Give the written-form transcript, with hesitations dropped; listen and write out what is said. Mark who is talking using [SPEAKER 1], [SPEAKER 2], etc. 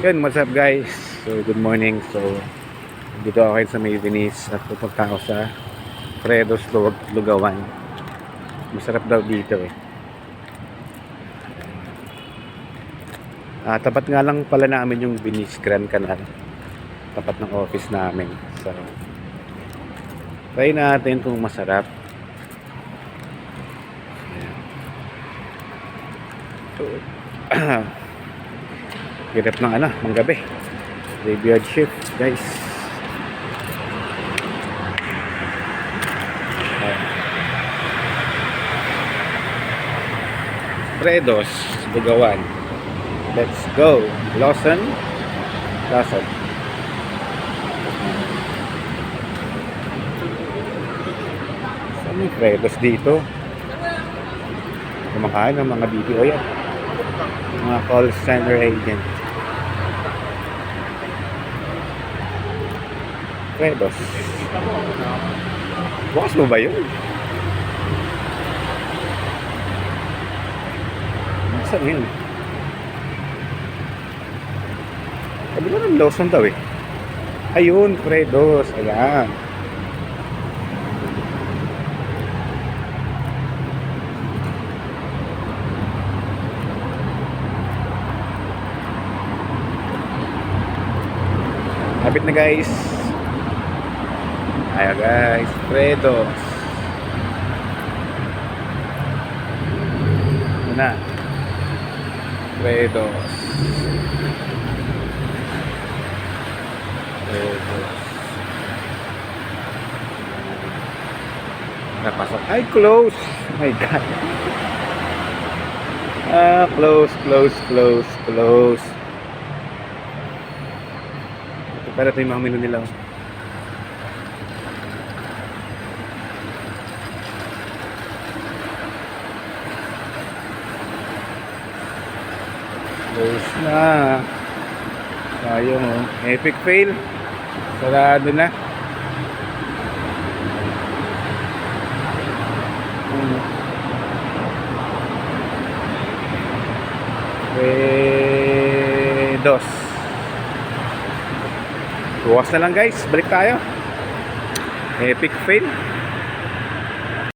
[SPEAKER 1] Yun, what's up guys? So, good morning. So, dito ako ngayon sa May Venice at pupunta ako sa Fredo's Lugawan. Masarap daw dito eh. Tapat nga lang pala namin yung Venice Grand Canal. Tapat ng office namin. So, try natin kung masarap. So, hirap ng ng gabi. Graveyard shift, guys. Fredo's Lugawan. Let's go. Lawson. Saan yung Fredo's dito? Kumakain ng mga BPO yan. Mga call center agent. Fredo's. Bukas mo ba yun? Saan yun? Sabi ko ng Lawson daw eh. Ayun, Fredo's. Ayan. Lapit na guys. Ayan guys, Fredo's. Ito na. Fredo's. Napasok. Ay, close. Oh my God. Close. Para ito yung mga menu nila. Close na. Sayang oh. Epic fail. Sarado na. Dos. Bukas na lang guys. Balik tayo. Epic fail.